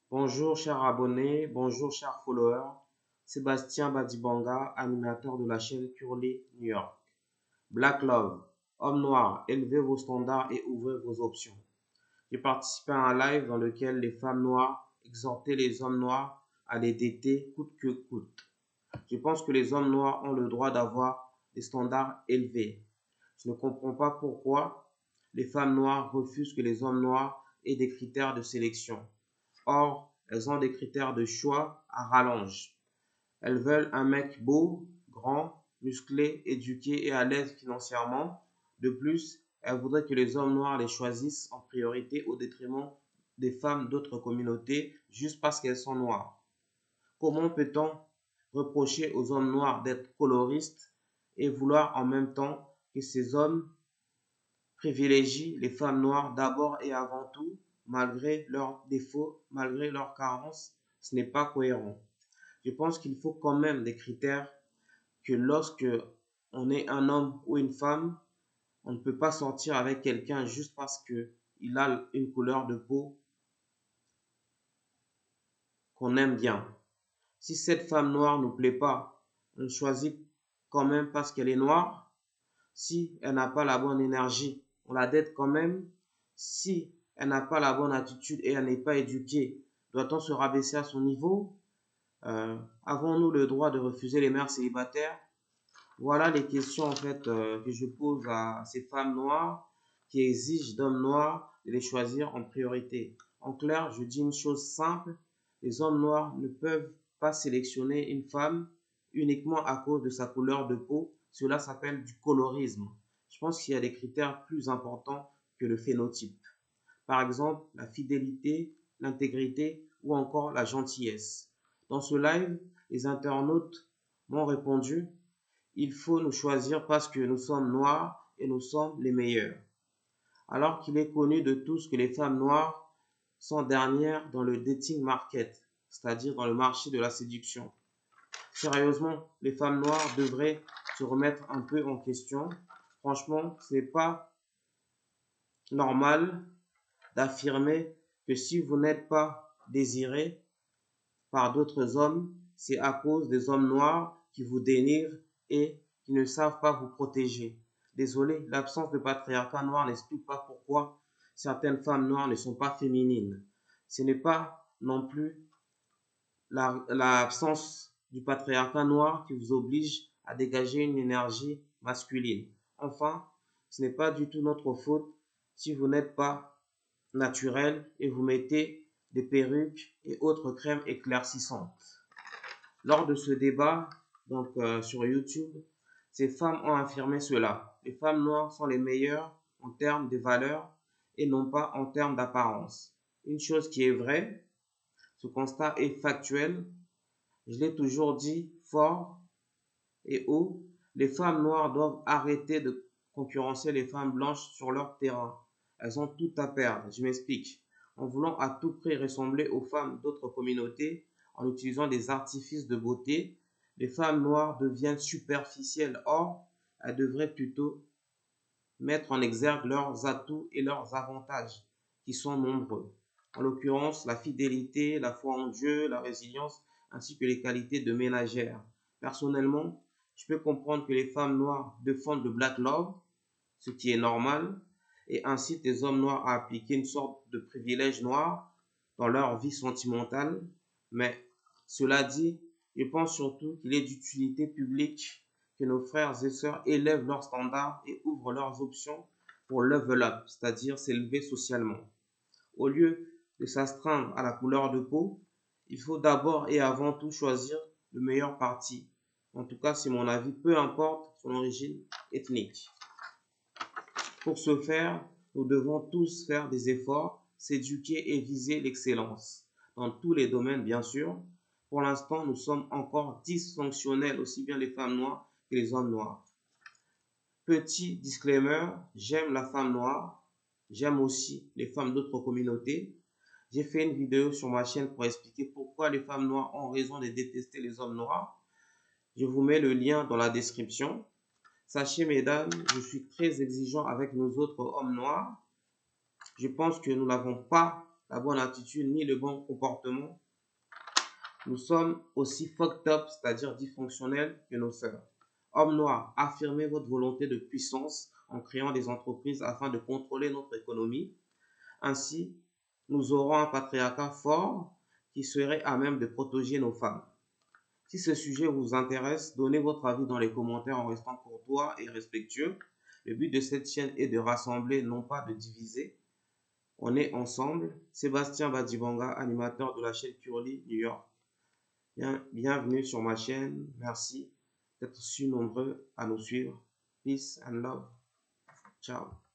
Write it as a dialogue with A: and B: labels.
A: Bonjour chers abonnés, bonjour chers followers. Sébastien Badibanga, animateur de la chaîne Curly New York. Black Love, homme noir, élevez vos standards et ouvrez vos options. J'ai participé à un live dans lequel les femmes noires exhortaient les hommes noirs à les dater coûte que coûte. Je pense que les hommes noirs ont le droit d'avoir des standards élevés. Je ne comprends pas pourquoi les femmes noires refusent que les hommes noirs aient des critères de sélection. Or, elles ont des critères de choix à rallonge. Elles veulent un mec beau, grand, musclé, éduqué et à l'aise financièrement. De plus, elles voudraient que les hommes noirs les choisissent en priorité au détriment des femmes d'autres communautés juste parce qu'elles sont noires. Comment peut-on reprocher aux hommes noirs d'être coloristes et vouloir en même temps que ces hommes privilégient les femmes noires d'abord et avant tout, malgré leurs défauts, malgré leurs carences? Ce n'est pas cohérent. Je pense qu'il faut quand même des critères que lorsque on est un homme ou une femme, on ne peut pas sortir avec quelqu'un juste parce qu'il a une couleur de peau qu'on aime bien. Si cette femme noire ne nous plaît pas, on choisit quand même parce qu'elle est noire. Si elle n'a pas la bonne énergie, on la dette quand même. Si elle n'a pas la bonne attitude et elle n'est pas éduquée, doit-on se rabaisser à son niveau? Avons-nous le droit de refuser les mères célibataires? Voilà les questions en fait que je pose à ces femmes noires qui exigent d'hommes noirs de les choisir en priorité. En clair, je dis une chose simple, les hommes noirs ne peuvent pas sélectionner une femme uniquement à cause de sa couleur de peau. Cela s'appelle du colorisme. Je pense qu'il y a des critères plus importants que le phénotype. Par exemple, la fidélité, l'intégrité ou encore la gentillesse. Dans ce live, les internautes m'ont répondu: il faut nous choisir parce que nous sommes noirs et nous sommes les meilleurs. Alors qu'il est connu de tous que les femmes noires sont dernières dans le dating market, c'est-à-dire dans le marché de la séduction. Sérieusement, les femmes noires devraient se remettre un peu en question. Franchement, ce n'est pas normal d'affirmer que si vous n'êtes pas désiré par d'autres hommes, c'est à cause des hommes noirs qui vous dénigrent et qui ne savent pas vous protéger. Désolé, l'absence de patriarcat noir n'explique pas pourquoi certaines femmes noires ne sont pas féminines. Ce n'est pas non plus l'absence du patriarcat noir qui vous oblige à dégager une énergie masculine. Enfin, ce n'est pas du tout notre faute si vous n'êtes pas naturel et vous mettez des perruques et autres crèmes éclaircissantes. Lors de ce débat, donc sur YouTube, ces femmes ont affirmé cela. Les femmes noires sont les meilleures en termes de valeurs et non pas en termes d'apparence. Une chose qui est vraie, ce constat est factuel. Je l'ai toujours dit fort et haut, les femmes noires doivent arrêter de concurrencer les femmes blanches sur leur terrain. Elles ont tout à perdre. Je m'explique. En voulant à tout prix ressembler aux femmes d'autres communautés, en utilisant des artifices de beauté, les femmes noires deviennent superficielles. Or, elles devraient plutôt mettre en exergue leurs atouts et leurs avantages, qui sont nombreux. En l'occurrence, la fidélité, la foi en Dieu, la résilience, ainsi que les qualités de ménagère. Personnellement, je peux comprendre que les femmes noires défendent le Black Love, ce qui est normal, et incitent les hommes noirs à appliquer une sorte de privilège noir dans leur vie sentimentale. Mais cela dit, je pense surtout qu'il est d'utilité publique que nos frères et sœurs élèvent leurs standards et ouvrent leurs options pour level up, c'est-à-dire s'élever socialement. Au lieu de s'astreindre à la couleur de peau, il faut d'abord et avant tout choisir le meilleur parti. En tout cas, c'est mon avis, peu importe son origine ethnique. Pour ce faire, nous devons tous faire des efforts, s'éduquer et viser l'excellence. Dans tous les domaines, bien sûr. Pour l'instant, nous sommes encore dysfonctionnels, aussi bien les femmes noires que les hommes noirs. Petit disclaimer, j'aime la femme noire, j'aime aussi les femmes d'autres communautés. J'ai fait une vidéo sur ma chaîne pour expliquer pourquoi les femmes noires ont raison de détester les hommes noirs. Je vous mets le lien dans la description. Sachez, mesdames, je suis très exigeant avec nos autres hommes noirs. Je pense que nous n'avons pas la bonne attitude ni le bon comportement. Nous sommes aussi fucked up, c'est-à-dire dysfonctionnels, que nos sœurs. Hommes noirs, affirmez votre volonté de puissance en créant des entreprises afin de contrôler notre économie. Ainsi, nous aurons un patriarcat fort qui serait à même de protéger nos femmes. Si ce sujet vous intéresse, donnez votre avis dans les commentaires en restant courtois et respectueux. Le but de cette chaîne est de rassembler, non pas de diviser. On est ensemble. Sébastien Badibanga, animateur de la chaîne Curly New York. Bienvenue sur ma chaîne. Merci d'être si nombreux à nous suivre. Peace and love. Ciao.